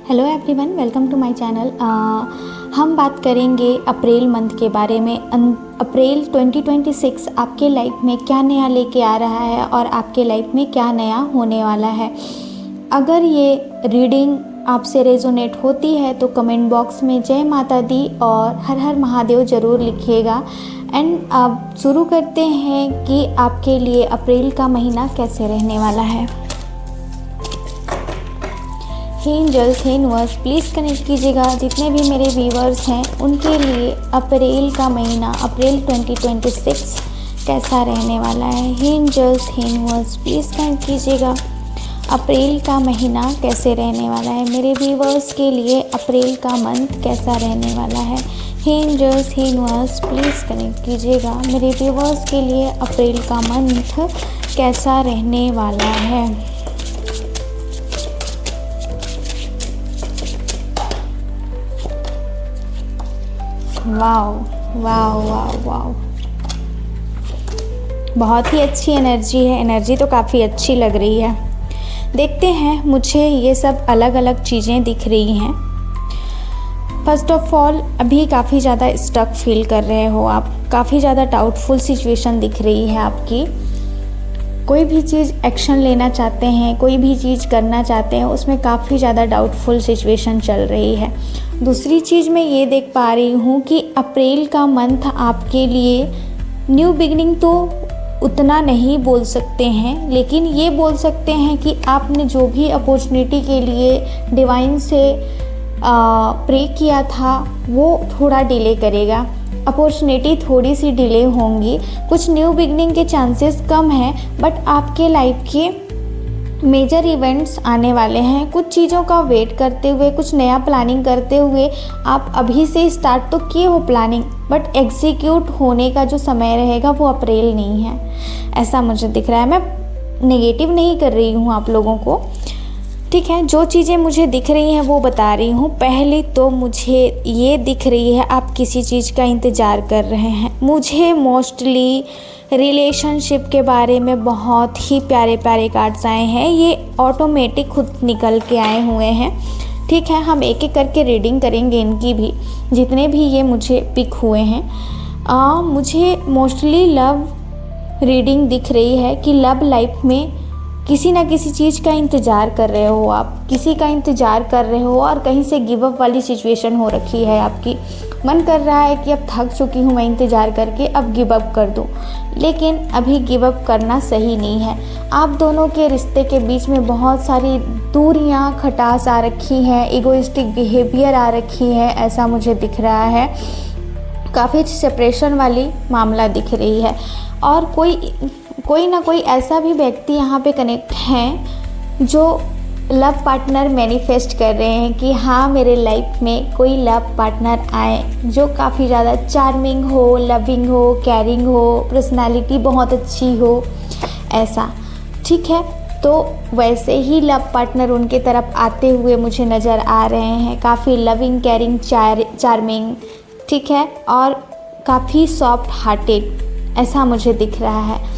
Hello everyone, welcome to my channel. हम बात करेंगे अप्रैल मंथ के बारे में। अप्रैल 2026 आपके लाइफ में क्या नया लेके आ रहा है और आपके लाइफ में क्या नया होने वाला है। अगर ये रीडिंग आपसे रेजोनेट होती है तो कमेंट बॉक्स में जय माता दी और हर हर महादेव ज़रूर लिखिएगा। एंड अब शुरू करते हैं कि आपके लिए अप्रैल का महीना कैसे रहने वाला है। Hey angels, hey universe, please connect कीजिएगा जितने भी मेरे व्यूवर्स हैं उनके लिए अप्रैल का महीना, अप्रैल 2026 कैसा रहने वाला है। Hey angels, hey universe, please connect कीजिएगा अप्रैल का महीना कैसे रहने वाला है। मेरे व्यूवर्स के लिए अप्रैल का मंथ कैसा रहने वाला है। Hey angels, hey universe, please connect कीजिएगा मेरे व्यूवर्स के लिए अप्रैल का मंथ कैसा रहने वाला है। वाओ वाओ वाओ वाओ, बहुत ही अच्छी एनर्जी है। एनर्जी तो काफ़ी अच्छी लग रही है। देखते हैं, मुझे ये सब अलग अलग चीज़ें दिख रही हैं। फर्स्ट ऑफ ऑल, अभी काफ़ी ज़्यादा स्टक फील कर रहे हो आप, काफ़ी ज़्यादा डाउटफुल सिचुएशन दिख रही है आपकी। कोई भी चीज़ एक्शन लेना चाहते हैं, कोई भी चीज़ करना चाहते हैं, उसमें काफ़ी ज़्यादा डाउटफुल सिचुएशन चल रही है। दूसरी चीज़ मैं ये देख पा रही हूँ कि अप्रैल का मंथ आपके लिए न्यू बिगनिंग तो उतना नहीं बोल सकते हैं, लेकिन ये बोल सकते हैं कि आपने जो भी अपॉर्चुनिटी के लिए डिवाइन से प्रे किया था वो थोड़ा डिले करेगा। अपॉर्चुनिटी थोड़ी सी डिले होंगी, कुछ न्यू बिगनिंग के चांसेस कम हैं, बट आपके लाइफ के मेजर इवेंट्स आने वाले हैं। कुछ चीज़ों का वेट करते हुए, कुछ नया प्लानिंग करते हुए आप अभी से स्टार्ट तो किए हो प्लानिंग, बट एग्जीक्यूट होने का जो समय रहेगा वो अप्रैल नहीं है, ऐसा मुझे दिख रहा है। मैं नेगेटिव नहीं कर रही हूँ आप लोगों को, ठीक है। जो चीज़ें मुझे दिख रही हैं वो बता रही हूँ। पहले तो मुझे ये दिख रही है आप किसी चीज़ का इंतज़ार कर रहे हैं। मुझे मोस्टली रिलेशनशिप के बारे में बहुत ही प्यारे प्यारे कार्ड्स आए हैं। ये ऑटोमेटिक खुद निकल के आए हुए हैं, ठीक है। हम एक एक करके रीडिंग करेंगे इनकी भी, जितने भी ये मुझे पिक हुए हैं। मुझे मोस्टली लव रीडिंग दिख रही है कि लव लाइफ में किसी ना किसी चीज़ का इंतज़ार कर रहे हो आप, किसी का इंतज़ार कर रहे हो और कहीं से गिव अप वाली सिचुएशन हो रखी है आपकी। मन कर रहा है कि अब थक चुकी हूँ मैं इंतज़ार करके, अब गिव अप कर दूँ, लेकिन अभी गिव अप करना सही नहीं है। आप दोनों के रिश्ते के बीच में बहुत सारी दूरियाँ, खटास आ रखी हैं, इगोइस्टिक बिहेवियर आ रखी है, ऐसा मुझे दिख रहा है। काफ़ी सेपरेशन वाली मामला दिख रही है और कोई ना कोई ऐसा भी व्यक्ति यहाँ पे कनेक्ट हैं जो लव पार्टनर मैनिफेस्ट कर रहे हैं कि हाँ, मेरे लाइफ में कोई लव पार्टनर आए जो काफ़ी ज़्यादा चार्मिंग हो, लविंग हो, केयरिंग हो, पर्सनालिटी बहुत अच्छी हो, ऐसा, ठीक है। तो वैसे ही लव पार्टनर उनके तरफ आते हुए मुझे नज़र आ रहे हैं। काफ़ी लविंग, केयरिंग, चार्मिंग, ठीक है, और काफ़ी सॉफ्ट हार्टेड, ऐसा मुझे दिख रहा है।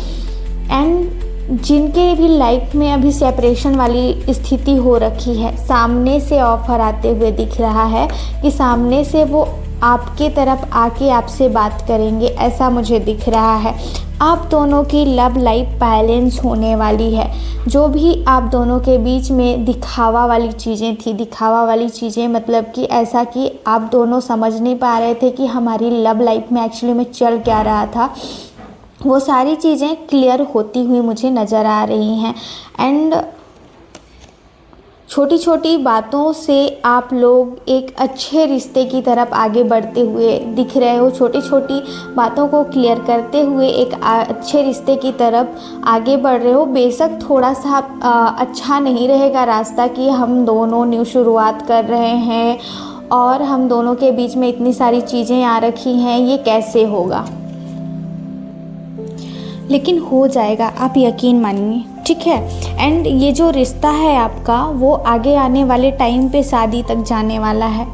एंड जिनके भी लाइफ में अभी सेपरेशन वाली स्थिति हो रखी है, सामने से ऑफर आते हुए दिख रहा है कि सामने से वो आपके तरफ आके आपसे बात करेंगे, ऐसा मुझे दिख रहा है। आप दोनों की लव लाइफ बैलेंस होने वाली है। जो भी आप दोनों के बीच में दिखावा वाली चीज़ें थी, दिखावा वाली चीज़ें मतलब कि ऐसा कि आप दोनों समझ नहीं पा रहे थे कि हमारी लव लाइफ में एक्चुअली में चल क्या रहा था, वो सारी चीज़ें क्लियर होती हुई मुझे नज़र आ रही हैं। एंड छोटी छोटी बातों से आप लोग एक अच्छे रिश्ते की तरफ आगे बढ़ते हुए दिख रहे हो। छोटी छोटी बातों को क्लियर करते हुए एक अच्छे रिश्ते की तरफ आगे बढ़ रहे हो। बेशक थोड़ा सा अच्छा नहीं रहेगा रास्ता कि हम दोनों न्यू शुरुआत कर रहे हैं और हम दोनों के बीच में इतनी सारी चीज़ें आ रखी हैं, ये कैसे होगा, लेकिन हो जाएगा, आप यकीन मानिए, ठीक है। एंड ये जो रिश्ता है आपका वो आगे आने वाले टाइम पे शादी तक जाने वाला है।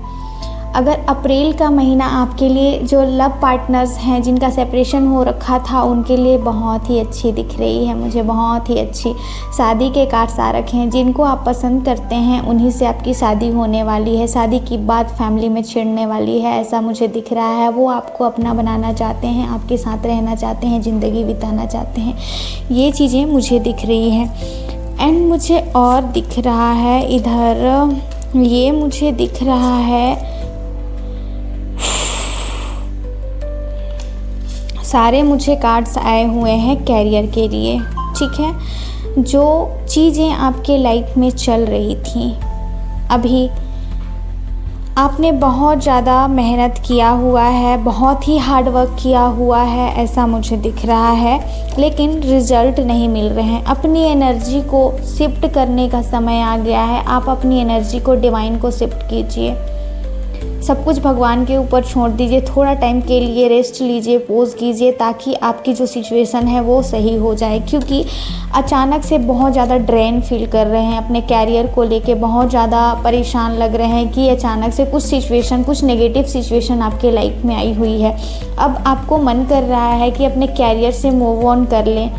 अगर अप्रैल का महीना आपके लिए जो लव पार्टनर्स हैं जिनका सेपरेशन हो रखा था उनके लिए बहुत ही अच्छी दिख रही है मुझे, बहुत ही अच्छी। शादी के कार्ड्स आ रखे हैं, जिनको आप पसंद करते हैं उन्हीं से आपकी शादी होने वाली है, शादी की बात फैमिली में छिड़ने वाली है, ऐसा मुझे दिख रहा है। वो आपको अपना बनाना चाहते हैं, आपके साथ रहना चाहते हैं, ज़िंदगी बिताना चाहते हैं, ये चीज़ें मुझे दिख रही हैं। एंड मुझे और दिख रहा है इधर, ये मुझे दिख रहा है, सारे मुझे कार्ड्स आए हुए हैं कैरियर के लिए, ठीक है। जो चीज़ें आपके लाइफ में चल रही थी, अभी आपने बहुत ज़्यादा मेहनत किया हुआ है, बहुत ही हार्ड वर्क किया हुआ है, ऐसा मुझे दिख रहा है, लेकिन रिज़ल्ट नहीं मिल रहे हैं। अपनी एनर्जी को शिफ्ट करने का समय आ गया है। आप अपनी एनर्जी को डिवाइन को शिफ्ट कीजिए, सब कुछ भगवान के ऊपर छोड़ दीजिए, थोड़ा टाइम के लिए रेस्ट लीजिए, पोज कीजिए, ताकि आपकी जो सिचुएशन है वो सही हो जाए। क्योंकि अचानक से बहुत ज़्यादा ड्रेन फील कर रहे हैं, अपने कैरियर को लेके बहुत ज़्यादा परेशान लग रहे हैं कि अचानक से कुछ सिचुएशन, कुछ नेगेटिव सिचुएशन आपके लाइफ में आई हुई है। अब आपको मन कर रहा है कि अपने कैरियर से मूव ऑन कर लें,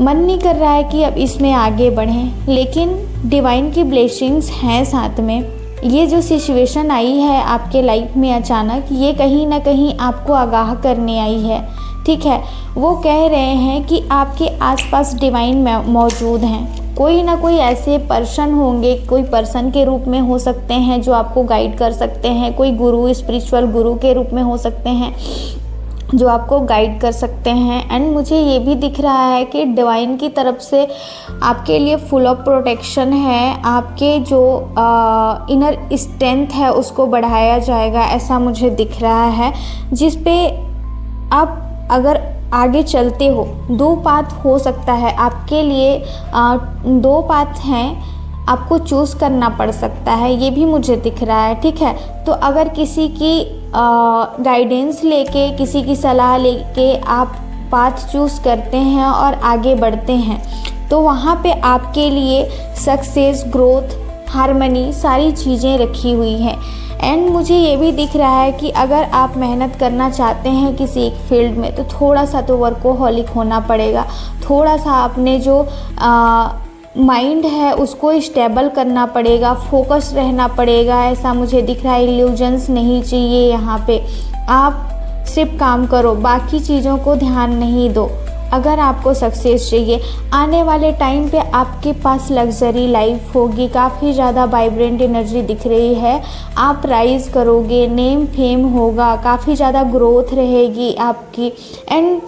मन नहीं कर रहा है कि अब इसमें आगे बढ़ें, लेकिन डिवाइन की ब्लेसिंग्स हैं साथ में। ये जो सिचुएशन आई है आपके लाइफ में अचानक, ये कहीं ना कहीं आपको आगाह करने आई है, ठीक है। वो कह रहे हैं कि आपके आसपास डिवाइन मौजूद हैं, कोई ना कोई ऐसे पर्सन होंगे, कोई पर्सन के रूप में हो सकते हैं जो आपको गाइड कर सकते हैं, कोई गुरु, स्पिरिचुअल गुरु के रूप में हो सकते हैं जो आपको गाइड कर सकते हैं। एंड मुझे ये भी दिख रहा है कि डिवाइन की तरफ से आपके लिए फुल ऑफ प्रोटेक्शन है, आपके जो इनर स्ट्रेंथ है उसको बढ़ाया जाएगा, ऐसा मुझे दिख रहा है। जिस पे आप अगर आगे चलते हो, दो पाथ हो सकता है आपके लिए, दो पाथ हैं, आपको चूज़ करना पड़ सकता है, ये भी मुझे दिख रहा है, ठीक है। तो अगर किसी की गाइडेंस लेके, किसी की सलाह लेके आप पाथ चूज़ करते हैं और आगे बढ़ते हैं, तो वहाँ पे आपके लिए सक्सेस, ग्रोथ, हार्मनी, सारी चीज़ें रखी हुई हैं। एंड मुझे ये भी दिख रहा है कि अगर आप मेहनत करना चाहते हैं किसी एक फील्ड में, तो थोड़ा सा तो वर्कोहॉलिक होना पड़ेगा, थोड़ा सा अपने जो माइंड है उसको स्टेबल करना पड़ेगा, फोकस रहना पड़ेगा, ऐसा मुझे दिख रहा है। इल्यूजन्स नहीं चाहिए यहाँ पे, आप सिर्फ काम करो, बाकी चीज़ों को ध्यान नहीं दो। अगर आपको सक्सेस चाहिए, आने वाले टाइम पे आपके पास लग्जरी लाइफ होगी, काफ़ी ज़्यादा वाइब्रेंट एनर्जी दिख रही है, आप राइज करोगे, नेम फेम होगा, काफ़ी ज़्यादा ग्रोथ रहेगी आपकी। एंड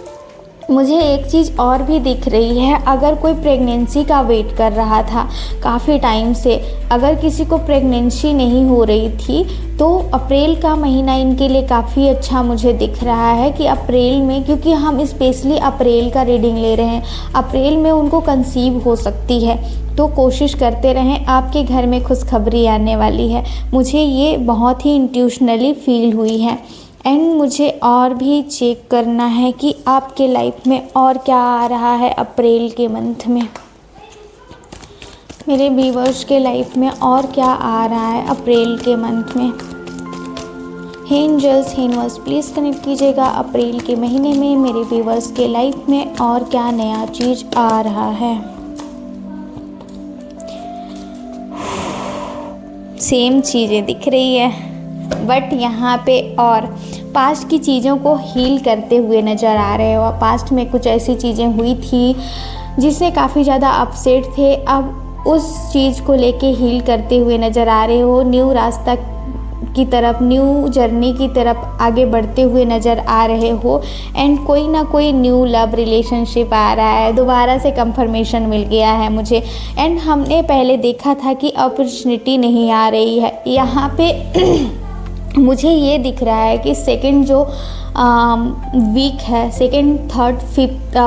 मुझे एक चीज़ और भी दिख रही है, अगर कोई प्रेगनेंसी का वेट कर रहा था काफ़ी टाइम से, अगर किसी को प्रेगनेंसी नहीं हो रही थी, तो अप्रैल का महीना इनके लिए काफ़ी अच्छा मुझे दिख रहा है। कि अप्रैल में, क्योंकि हम स्पेशली अप्रैल का रीडिंग ले रहे हैं, अप्रैल में उनको कंसीव हो सकती है, तो कोशिश करते रहें, आपके घर में खुशखबरी आने वाली है। मुझे ये बहुत ही इंट्यूशनली फील हुई है। एंड मुझे और भी चेक करना है कि आपके लाइफ में और क्या आ रहा है अप्रैल के मंथ में, मेरे व्यूअर्स के लाइफ में और क्या आ रहा है अप्रैल के मंथ में। Hey angels, hey universe, please connect कीजिएगा अप्रैल के महीने में मेरे व्यूअर्स के लाइफ में और क्या नया चीज़ आ रहा है। सेम चीज़ें दिख रही है, बट यहाँ पे और पास्ट की चीज़ों को हील करते हुए नज़र आ रहे हो। पास्ट में कुछ ऐसी चीज़ें हुई थी जिससे काफ़ी ज़्यादा अपसेट थे, अब उस चीज़ को लेके हील करते हुए नज़र आ रहे हो। न्यू रास्ता की तरफ, न्यू जर्नी की तरफ आगे बढ़ते हुए नज़र आ रहे हो। एंड कोई ना कोई न्यू लव रिलेशनशिप आ रहा है, दोबारा से कंफर्मेशन मिल गया है मुझे। एंड हमने पहले देखा था कि अपॉर्चुनिटी नहीं आ रही है, यहाँ पे मुझे ये दिख रहा है कि सेकंड जो वीक है, second, third, fifth,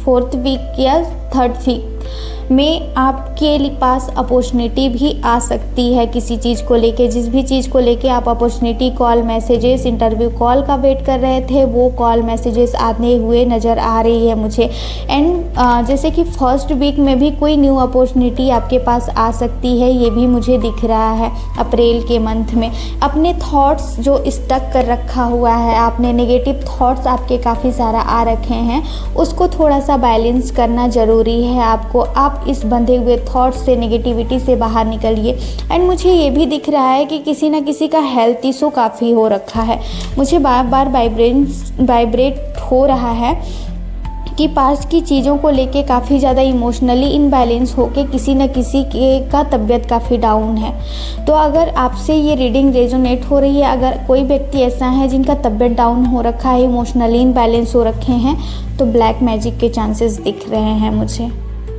fourth week या थर्ड वीक में आपके पास अपॉर्चुनिटी भी आ सकती है किसी चीज़ को लेके। जिस भी चीज़ को लेके आप opportunity call, messages, interview call का वेट कर रहे थे, वो कॉल, मैसेजेस आते हुए नज़र आ रही है मुझे। एंड जैसे कि फर्स्ट वीक में भी कोई न्यू अपॉर्चुनिटी आपके पास आ सकती है, ये भी मुझे दिख रहा है अप्रैल के मंथ में। अपने थॉट्स जो स्टक कर रखा हुआ है, आपने नेगेटिव थॉट्स आपके काफ़ी सारा आ रखे हैं, उसको थोड़ा सा बैलेंस करना ज़रूरी है आपको। आप इस बंधे हुए थॉट्स से, नेगेटिविटी से बाहर निकलिए। एंड मुझे ये भी दिख रहा है कि किसी ना किसी का हेल्थ इशू काफ़ी हो रखा है। मुझे बार बार वाइब्रेट हो रहा है कि पास्ट की चीज़ों को लेके काफ़ी ज़्यादा इमोशनली इनबैलेंस होके किसी न किसी का तबीयत काफ़ी डाउन है। तो अगर आपसे ये रीडिंग रेजोनेट हो रही है, अगर कोई व्यक्ति ऐसा है जिनका तबीयत डाउन हो रखा है, इमोशनली इनबैलेंस हो रखे हैं, तो ब्लैक मैजिक के चांसेस दिख रहे हैं मुझे।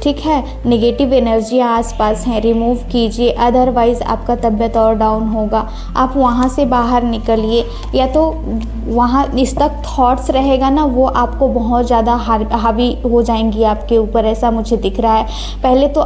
ठीक है, नेगेटिव एनर्जी आसपास हैं, रिमूव कीजिए, अदरवाइज़ आपका तबीयत और डाउन होगा। आप वहाँ से बाहर निकलिए, या तो वहाँ इस तक थॉट्स रहेगा ना, वो आपको बहुत ज़्यादा हावी हो जाएंगी आपके ऊपर, ऐसा मुझे दिख रहा है। पहले तो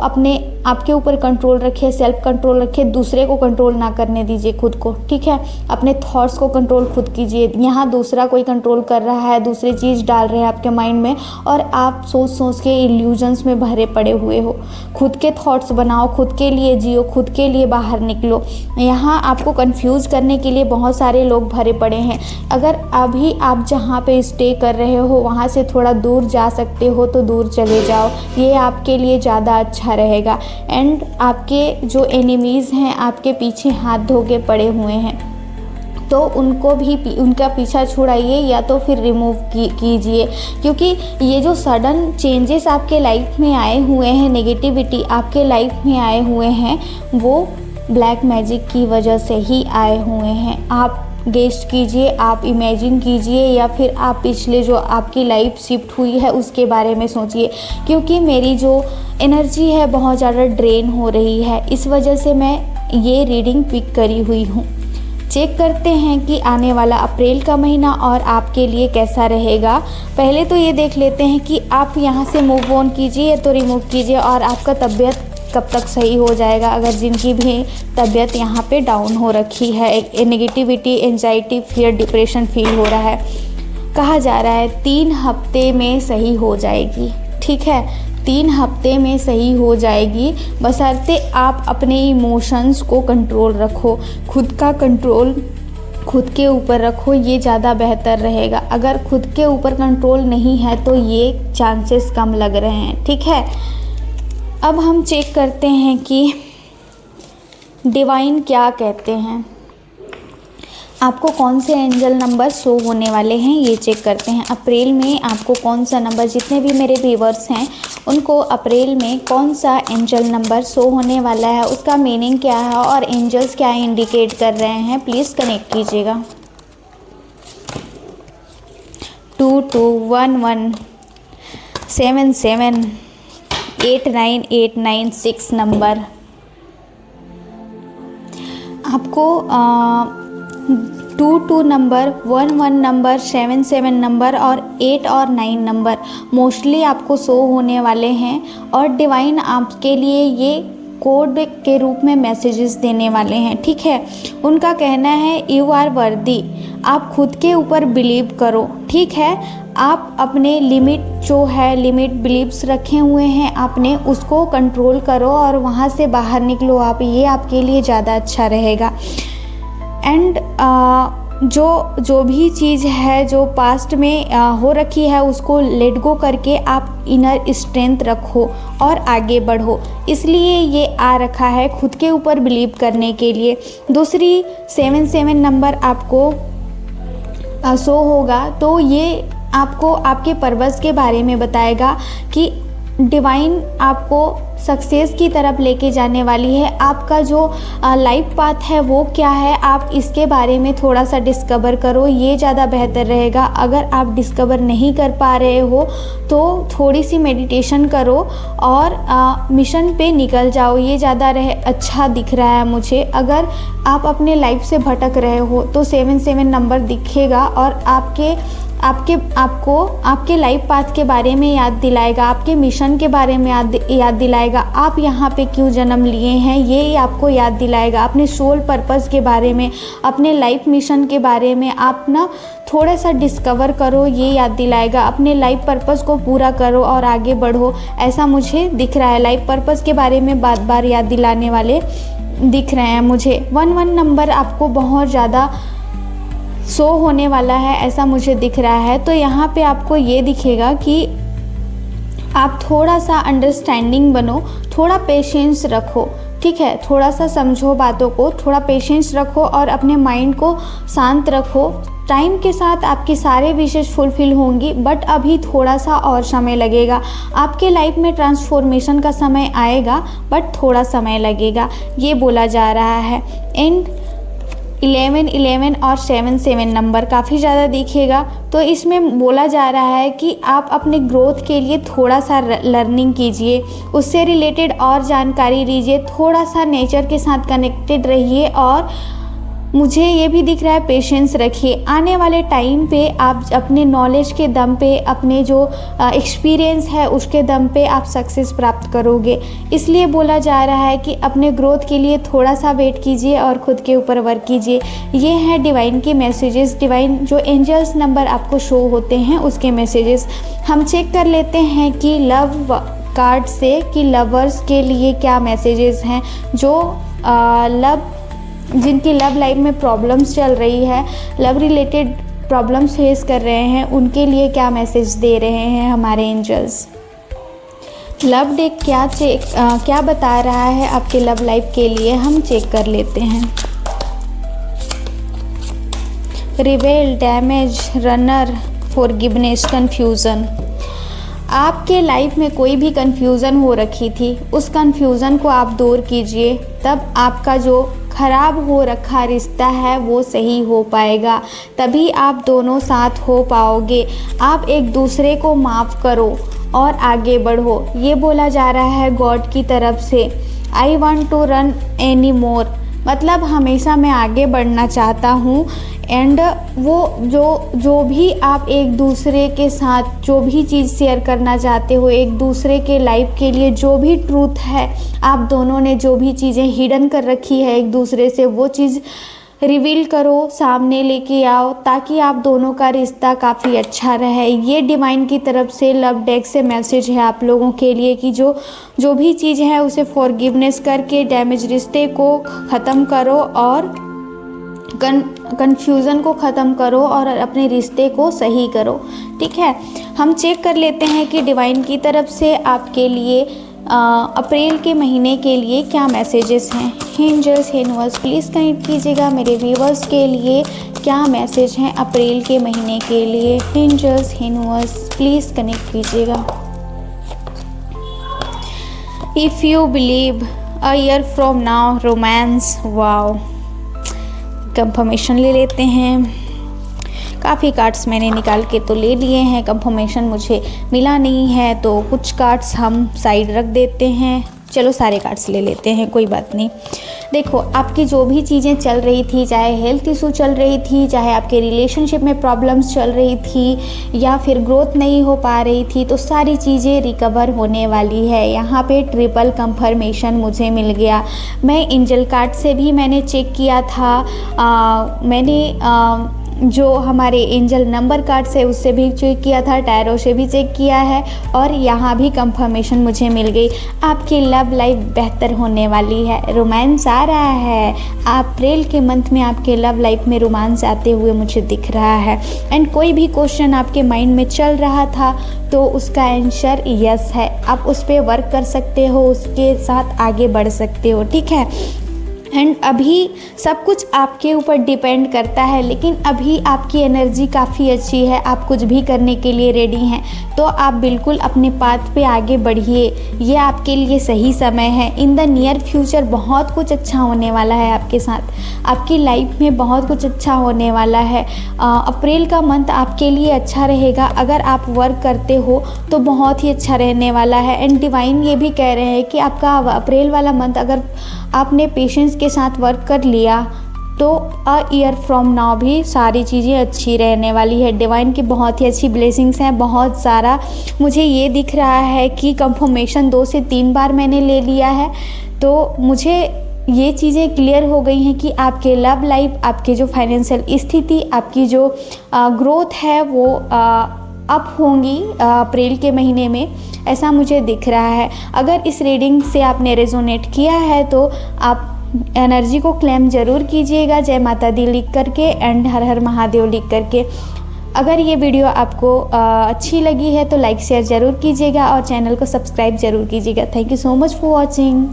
आपके ऊपर कंट्रोल रखिए, सेल्फ कंट्रोल रखिए, दूसरे को कंट्रोल ना करने दीजिए खुद को। ठीक है, अपने थॉट्स को कंट्रोल खुद कीजिए। यहाँ दूसरा कोई कंट्रोल कर रहा है, दूसरी चीज़ डाल रहे हैं आपके माइंड में, और आप सोच के इल्यूजन्स में भरे पड़े हुए हो। खुद के थॉट्स बनाओ, खुद के लिए जियो, खुद के लिए बाहर निकलो। यहाँ आपको कंफ्यूज करने के लिए बहुत सारे लोग भरे पड़े हैं। अगर अभी आप जहाँ पे स्टे कर रहे हो वहाँ से थोड़ा दूर जा सकते हो तो दूर चले जाओ, ये आपके लिए ज़्यादा अच्छा रहेगा। एंड आपके जो एनिमीज़ हैं आपके पीछे हाथ धो के पड़े हुए हैं, तो उनको भी उनका पीछा छुड़ाइए, या तो फिर रिमूव कीजिए। क्योंकि ये जो सडन चेंजेस आपके लाइफ में आए हुए हैं, नेगेटिविटी आपके लाइफ में आए हुए हैं, वो ब्लैक मैजिक की वजह से ही आए हुए हैं। आप गेस्ट कीजिए, आप इमेजिन कीजिए, या फिर आप पिछले जो आपकी लाइफ शिफ्ट हुई है उसके बारे में सोचिए। क्योंकि मेरी जो एनर्जी है बहुत ज़्यादा ड्रेन हो रही है, इस वजह से मैं ये रीडिंग पिक करी हुई हूँ। चेक करते हैं कि आने वाला अप्रैल का महीना और आपके लिए कैसा रहेगा। पहले तो ये देख लेते हैं कि आप यहाँ से मूव ऑन कीजिए तो रिमूव कीजिए, और आपका तबीयत कब तक सही हो जाएगा। अगर जिनकी भी तबीयत यहाँ पे डाउन हो रखी है, negativity, anxiety, fear, depression feel हो रहा है, कहा जा रहा है 3 हफ्ते में सही हो जाएगी। ठीक है, 3 हफ्ते में सही हो जाएगी, बशर्ते आप अपने इमोशंस को कंट्रोल रखो, खुद का कंट्रोल खुद के ऊपर रखो, ये ज़्यादा बेहतर रहेगा। अगर खुद के ऊपर कंट्रोल नहीं है तो ये चांसेस कम लग रहे हैं। ठीक है, अब हम चेक करते हैं कि डिवाइन क्या कहते हैं, आपको कौन से एंजल नंबर शो होने वाले हैं, ये चेक करते हैं। अप्रैल में आपको कौन सा नंबर, जितने भी मेरे व्यूअर्स हैं उनको अप्रैल में कौन सा एंजल नंबर शो होने वाला है, उसका मीनिंग क्या है और एंजल्स क्या इंडिकेट कर रहे हैं, प्लीज़ कनेक्ट कीजिएगा। 2211 77 89896 नंबर आपको 22 नंबर, 11 नंबर, 77 नंबर और 8 और 9 नंबर मोस्टली आपको शो होने वाले हैं, और डिवाइन आपके लिए ये कोड के रूप में मैसेजेस देने वाले हैं। ठीक है, उनका कहना है यू आर वर्दी, आप खुद के ऊपर बिलीव करो। ठीक है, आप अपने लिमिट जो है, लिमिट बिलीव्स रखे हुए हैं आपने, उसको कंट्रोल करो और वहाँ से बाहर निकलो आप, ये आपके लिए ज़्यादा अच्छा रहेगा। एंड जो भी चीज़ है जो पास्ट में हो रखी है उसको लेट गो करके आप इनर स्ट्रेंथ रखो और आगे बढ़ो, इसलिए ये आ रखा है खुद के ऊपर बिलीव करने के लिए। दूसरी 77 नंबर आपको शो होगा, तो ये आपको आपके पर्पस के बारे में बताएगा कि डिवाइन आपको सक्सेस की तरफ लेके जाने वाली है। आपका जो लाइफ पाथ है वो क्या है, आप इसके बारे में थोड़ा सा डिस्कवर करो, ये ज़्यादा बेहतर रहेगा। अगर आप डिस्कवर नहीं कर पा रहे हो तो थोड़ी सी मेडिटेशन करो और मिशन पे निकल जाओ, ये ज़्यादा अच्छा दिख रहा है मुझे। अगर आप अपने लाइफ से भटक रहे हो तो 77 नंबर दिखेगा और आपको आपके लाइफ पाथ के बारे में याद दिलाएगा, आपके मिशन के बारे में याद दिलाएगा दिलाएगा आप यहाँ पे क्यों जन्म लिए हैं, ये आपको याद दिलाएगा। अपने सोल पर्पस के बारे में, अपने लाइफ मिशन के बारे में आप ना थोड़ा सा डिस्कवर करो, ये याद दिलाएगा। अपने लाइफ पर्पस को पूरा करो और आगे बढ़ो, ऐसा मुझे दिख रहा है। लाइफ पर्पस के बारे में बार बार याद दिलाने वाले दिख रहे हैं मुझे। 11 नंबर आपको बहुत ज़्यादा शो होने वाला है, ऐसा मुझे दिख रहा है। तो यहाँ पे आपको ये दिखेगा कि आप थोड़ा सा अंडरस्टैंडिंग बनो, थोड़ा पेशेंस रखो, ठीक है। थोड़ा सा समझो बातों को, थोड़ा पेशेंस रखो और अपने माइंड को शांत रखो। टाइम के साथ आपकी सारे विशेष फुलफिल होंगी, बट अभी थोड़ा सा और समय लगेगा। आपके लाइफ में ट्रांसफॉर्मेशन का समय आएगा, बट थोड़ा समय लगेगा, ये बोला जा रहा है। एंड 11 और 7 नंबर काफ़ी ज़्यादा दिखेगा। तो इसमें बोला जा रहा है कि आप अपने ग्रोथ के लिए थोड़ा सा लर्निंग कीजिए, उससे रिलेटेड और जानकारी लीजिए, थोड़ा सा नेचर के साथ कनेक्टेड रहिए और मुझे ये भी दिख रहा है पेशेंस रखिए। आने वाले टाइम पे आप अपने नॉलेज के दम पे, अपने जो एक्सपीरियंस है उसके दम पे आप सक्सेस प्राप्त करोगे। इसलिए बोला जा रहा है कि अपने ग्रोथ के लिए थोड़ा सा वेट कीजिए और ख़ुद के ऊपर वर्क कीजिए। ये हैं डिवाइन के मैसेजेस, डिवाइन जो एंजल्स नंबर आपको शो होते हैं उसके मैसेजेस। हम चेक कर लेते हैं कि लव कार्ड से कि लवर्स के लिए क्या मैसेजेस हैं, जो जिनकी लव लाइफ में प्रॉब्लम्स चल रही है, लव रिलेटेड प्रॉब्लम्स फेस कर रहे हैं, उनके लिए क्या मैसेज दे रहे हैं हमारे एंजल्स। लव डेक क्या बता रहा है आपके लव लाइफ के लिए, हम चेक कर लेते हैं। रिवेल, डैमेज, रनर, फॉरगिवनेस, कन्फ्यूज़न। आपके लाइफ में कोई भी कन्फ्यूज़न हो रखी थी, उस कन्फ्यूज़न को आप दूर कीजिए, तब आपका जो ख़राब हो रखा रिश्ता है वो सही हो पाएगा, तभी आप दोनों साथ हो पाओगे। आप एक दूसरे को माफ़ करो और आगे बढ़ो, ये बोला जा रहा है गॉड की तरफ से। I want to run any more, मतलब हमेशा मैं आगे बढ़ना चाहता हूँ। एंड वो जो भी आप एक दूसरे के साथ जो भी चीज़ शेयर करना चाहते हो, एक दूसरे के लाइफ के लिए जो भी ट्रूथ है, आप दोनों ने जो भी चीज़ें हिडन कर रखी है एक दूसरे से, वो चीज़ रिवील करो, सामने लेके आओ, ताकि आप दोनों का रिश्ता काफ़ी अच्छा रहे। ये डिवाइन की तरफ से लव डेक से मैसेज है आप लोगों के लिए कि जो भी चीज़ है उसे फॉरगिवनेस करके डैमेज रिश्ते को ख़त्म करो और कन्फ्यूज़न को ख़त्म करो और अपने रिश्ते को सही करो, ठीक है। हम चेक कर लेते हैं कि डिवाइन की तरफ से आपके लिए अप्रैल के महीने के लिए क्या मैसेजेस हैं। एंजल्स, यूनिवर्स प्लीज़ कनेक्ट कीजिएगा मेरे व्यूवर्स के लिए, क्या मैसेज हैं अप्रैल के महीने के लिए। एंजल्स, यूनिवर्स प्लीज़ कनेक्ट कीजिएगा। If you believe a year from now romance, wow. Confirmation ले लेते हैं। काफ़ी कार्ड्स मैंने निकाल के तो ले लिए हैं, कंफर्मेशन मुझे मिला नहीं है, तो कुछ कार्ड्स हम साइड रख देते हैं। चलो सारे कार्ड्स ले लेते हैं, कोई बात नहीं। देखो, आपकी जो भी चीज़ें चल रही थी, चाहे हेल्थ इशू चल रही थी, चाहे आपके रिलेशनशिप में प्रॉब्लम्स चल रही थी, या फिर ग्रोथ नहीं हो पा रही थी, तो सारी चीज़ें रिकवर होने वाली है। यहाँ पे ट्रिपल कंफर्मेशन मुझे मिल गया। मैं एंजल कार्ड से भी मैंने चेक किया था, मैंने जो हमारे एंजल नंबर कार्ड से उससे भी चेक किया था, टैरो से भी चेक किया है, और यहाँ भी कंफर्मेशन मुझे मिल गई। आपकी लव लाइफ बेहतर होने वाली है, रोमांस आ रहा है। अप्रैल के मंथ में आपके लव लाइफ में रोमांस आते हुए मुझे दिख रहा है। एंड कोई भी क्वेश्चन आपके माइंड में चल रहा था तो उसका आंसर यस है। आप उस पर वर्क कर सकते हो, उसके साथ आगे बढ़ सकते हो, ठीक है। एंड अभी सब कुछ आपके ऊपर डिपेंड करता है, लेकिन अभी आपकी एनर्जी काफ़ी अच्छी है, आप कुछ भी करने के लिए रेडी हैं, तो आप बिल्कुल अपने पाथ पे आगे बढ़िए। ये आपके लिए सही समय है। इन द नियर फ्यूचर बहुत कुछ अच्छा होने वाला है आपके साथ, आपकी लाइफ में बहुत कुछ अच्छा होने वाला है। अप्रैल का मंथ आपके लिए अच्छा रहेगा। अगर आप वर्क करते हो तो बहुत ही अच्छा रहने वाला है। एंड डिवाइन ये भी कह रहे हैं कि आपका अप्रैल वाला मंथ अगर आपने पेशेंस के साथ वर्क कर लिया तो अ ईयर फ्रॉम नाउ भी सारी चीज़ें अच्छी रहने वाली है। डिवाइन की बहुत ही अच्छी ब्लेसिंग्स हैं, बहुत सारा। मुझे ये दिख रहा है कि कंफर्मेशन 2 से 3 बार मैंने ले लिया है, तो मुझे ये चीज़ें क्लियर हो गई हैं कि आपके लव लाइफ, आपके जो फाइनेंशियल स्थिति, आपकी जो ग्रोथ है वो अप होंगी अप्रैल के महीने में, ऐसा मुझे दिख रहा है। अगर इस रीडिंग से आपने रेजोनेट किया है तो आप एनर्जी को क्लेम ज़रूर कीजिएगा, जय माता दी लिख करके एंड हर हर महादेव लिख करके। अगर ये वीडियो आपको अच्छी लगी है तो लाइक शेयर ज़रूर कीजिएगा और चैनल को सब्सक्राइब ज़रूर कीजिएगा। Thank you so much for watching.